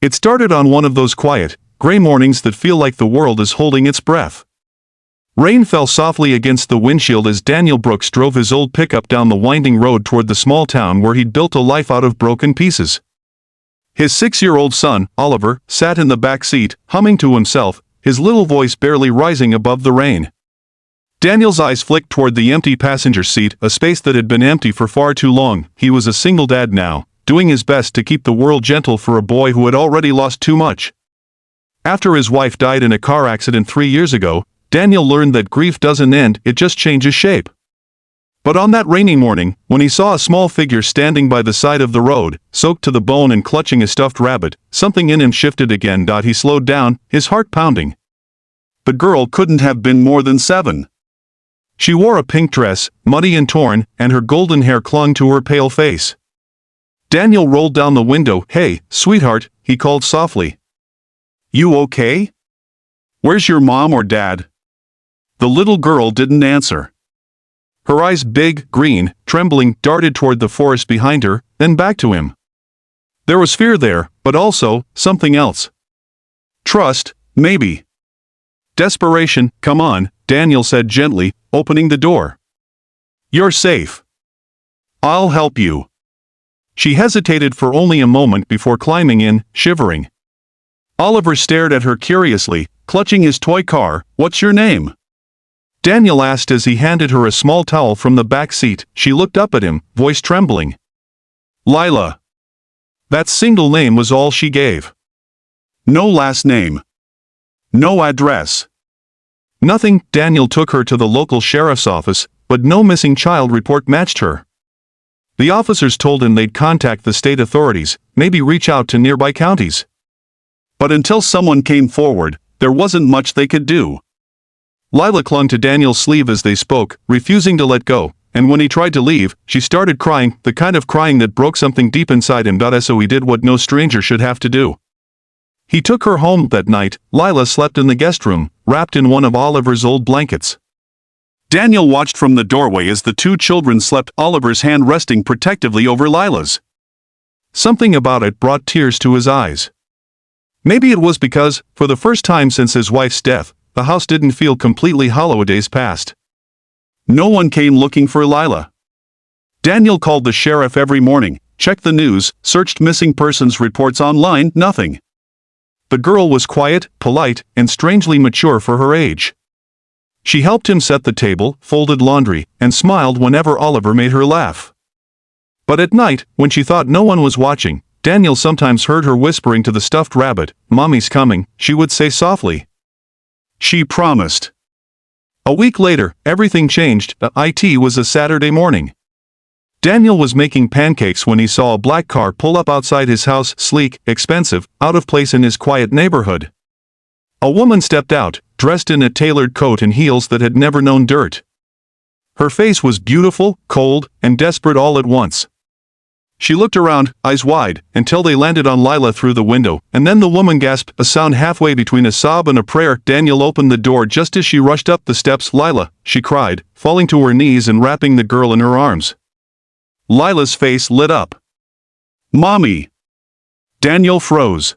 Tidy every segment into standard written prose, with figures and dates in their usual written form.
It started on one of those quiet, gray mornings that feel like the world is holding its breath. Rain fell softly against the windshield as Daniel Brooks drove his old pickup down the winding road toward the small town where he'd built a life out of broken pieces. His 6-year-old son, Oliver, sat in the back seat, humming to himself, his little voice barely rising above the rain. Daniel's eyes flicked toward the empty passenger seat, a space that had been empty for far too long. He was a single dad now, doing his best to keep the world gentle for a boy who had already lost too much. After his wife died in a car accident 3 years ago, Daniel learned that grief doesn't end, it just changes shape. But on that rainy morning, when he saw a small figure standing by the side of the road, soaked to the bone and clutching a stuffed rabbit, something in him shifted again. He slowed down, his heart pounding. The girl couldn't have been more than 7. She wore a pink dress, muddy and torn, and her golden hair clung to her pale face. Daniel rolled down the window. "Hey, sweetheart," he called softly. "You okay? Where's your mom or dad?" The little girl didn't answer. Her eyes, big, green, trembling, darted toward the forest behind her, then back to him. There was fear there, but also something else. Trust, maybe. Desperation. "Come on," Daniel said gently, opening the door. "You're safe. I'll help you." She hesitated for only a moment before climbing in, shivering. Oliver stared at her curiously, clutching his toy car. "What's your name?" Daniel asked as he handed her a small towel from the back seat. She looked up at him, voice trembling. "Lila." That single name was all she gave. No last name. No address. Nothing. Daniel took her to the local sheriff's office, but no missing child report matched her. The officers told him they'd contact the state authorities, maybe reach out to nearby counties. But until someone came forward, there wasn't much they could do. Lila clung to Daniel's sleeve as they spoke, refusing to let go, and when he tried to leave, she started crying, the kind of crying that broke something deep inside him. So he did what no stranger should have to do. He took her home that night. Lila slept in the guest room, wrapped in one of Oliver's old blankets. Daniel watched from the doorway as the 2 children slept, Oliver's hand resting protectively over Lila's. Something about it brought tears to his eyes. Maybe it was because, for the first time since his wife's death, the house didn't feel completely hollow. Days passed. No one came looking for Lila. Daniel called the sheriff every morning, checked the news, searched missing persons reports online. Nothing. The girl was quiet, polite, and strangely mature for her age. She helped him set the table, folded laundry, and smiled whenever Oliver made her laugh. But at night, when she thought no one was watching, Daniel sometimes heard her whispering to the stuffed rabbit, "Mommy's coming," she would say softly. She promised. A week later, everything changed. It was a Saturday morning. Daniel was making pancakes when he saw a black car pull up outside his house, sleek, expensive, out of place in his quiet neighborhood. A woman stepped out, dressed in a tailored coat and heels that had never known dirt. Her face was beautiful, cold, and desperate all at once. She looked around, eyes wide, until they landed on Lila through the window, and then the woman gasped, a sound halfway between a sob and a prayer. Daniel opened the door just as she rushed up the steps. "Lila," she cried, falling to her knees and wrapping the girl in her arms. Lila's face lit up. "Mommy!" Daniel froze.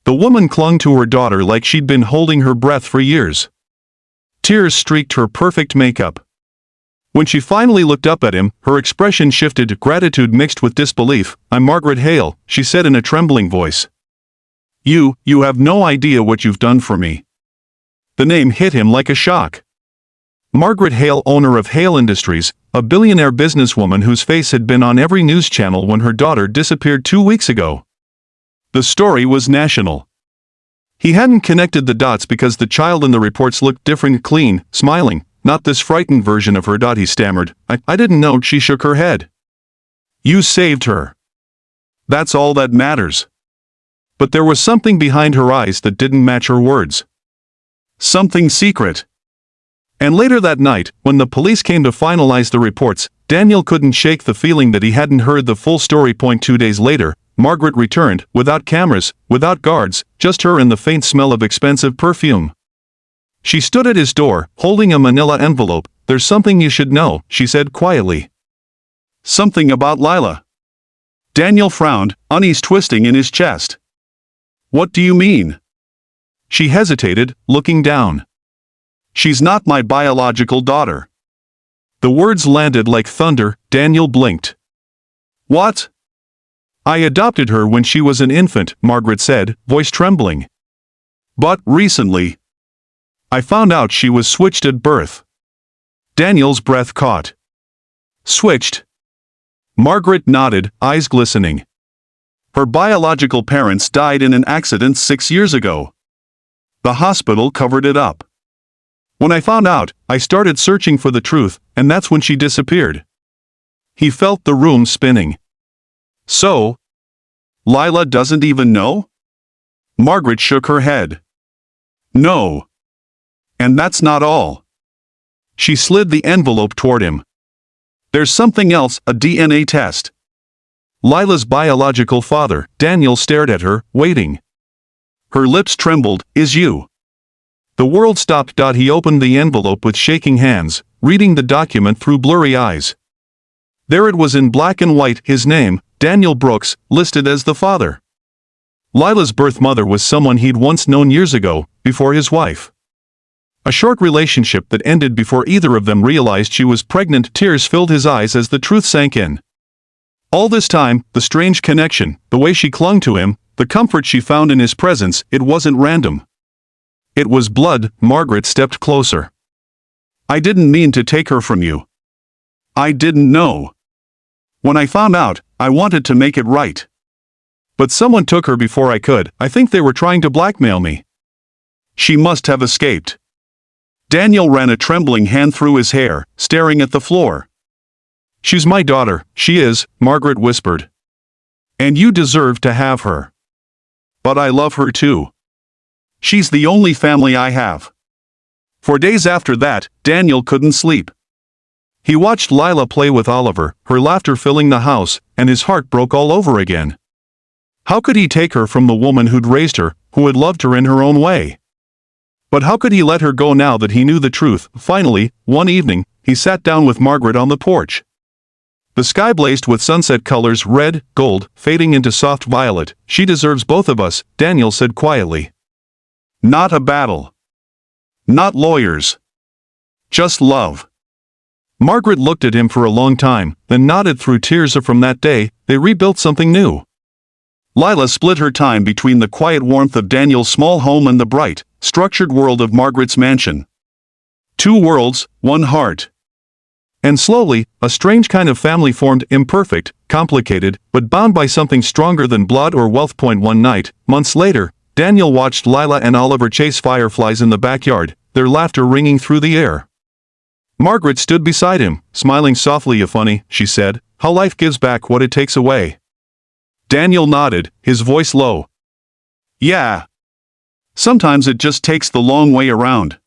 The woman clung to her daughter like she'd been holding her breath for years. Tears streaked her perfect makeup. When she finally looked up at him, her expression shifted, gratitude mixed with disbelief. "I'm Margaret Hale," she said in a trembling voice. You have no idea what you've done for me." The name hit him like a shock. Margaret Hale, owner of Hale Industries, a billionaire businesswoman whose face had been on every news channel when her daughter disappeared 2 weeks ago. The story was national. He hadn't connected the dots because the child in the reports looked different, clean, smiling. "Not this frightened version of her," he stammered. I didn't know." She shook her head. "You saved her. That's all that matters." But there was something behind her eyes that didn't match her words. Something secret. And later that night, when the police came to finalize the reports, Daniel couldn't shake the feeling that he hadn't heard the full story. 2 days later, Margaret returned, without cameras, without guards, just her and the faint smell of expensive perfume. She stood at his door, holding a manila envelope. "There's something you should know," she said quietly. "Something about Lila." Daniel frowned, unease twisting in his chest. What do you mean? She hesitated, looking down. She's not my biological daughter. The words landed like thunder. Daniel blinked. What? I adopted her when she was an infant, Margaret said, voice trembling. But, recently, I found out she was switched at birth. Daniel's breath caught. Switched? Margaret nodded, eyes glistening. Her biological parents died in an accident 6 years ago. The hospital covered it up. When I found out, I started searching for the truth, and that's when she disappeared. He felt the room spinning. So, Lila doesn't even know? Margaret shook her head. No. And that's not all. She slid the envelope toward him. There's something else, a DNA test. Lila's biological father, Daniel, stared at her, waiting. Her lips trembled. Is you? The world stopped. He opened the envelope with shaking hands, reading the document through blurry eyes. There it was in black and white, his name, Daniel Brooks, listed as the father. Lila's birth mother was someone he'd once known years ago, before his wife. A short relationship that ended before either of them realized she was pregnant. Tears filled his eyes as the truth sank in. All this time, the strange connection, the way she clung to him, the comfort she found in his presence, it wasn't random. It was blood. Margaret stepped closer. I didn't mean to take her from you. I didn't know. When I found out, I wanted to make it right. But someone took her before I could. I think they were trying to blackmail me. She must have escaped. Daniel ran a trembling hand through his hair, staring at the floor. She's my daughter, she is, Margaret whispered. And you deserve to have her. But I love her too. She's the only family I have. For days after that, Daniel couldn't sleep. He watched Lila play with Oliver, her laughter filling the house, and his heart broke all over again. How could he take her from the woman who'd raised her, who had loved her in her own way? But how could he let her go now that he knew the truth? Finally, one evening, he sat down with Margaret on the porch. The sky blazed with sunset colors, red, gold, fading into soft violet. She deserves both of us, Daniel said quietly. Not a battle. Not lawyers. Just love. Margaret looked at him for a long time, then nodded through tears. From that day, they rebuilt something new. Lila split her time between the quiet warmth of Daniel's small home and the bright, structured world of Margaret's mansion. 2 worlds, 1 heart. And slowly, a strange kind of family formed, imperfect, complicated, but bound by something stronger than blood or wealth. One night, months later, Daniel watched Lila and Oliver chase fireflies in the backyard, their laughter ringing through the air. Margaret stood beside him, smiling softly. Funny, she said, how life gives back what it takes away. Daniel nodded, his voice low. Yeah. Sometimes it just takes the long way around.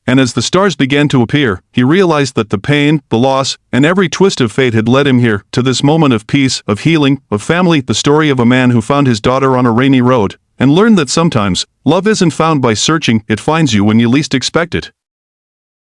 And as the stars began to appear, he realized that the pain, the loss, and every twist of fate had led him here, to this moment of peace, of healing, of family. The story of a man who found his daughter on a rainy road, and learned that sometimes, love isn't found by searching, it finds you when you least expect it.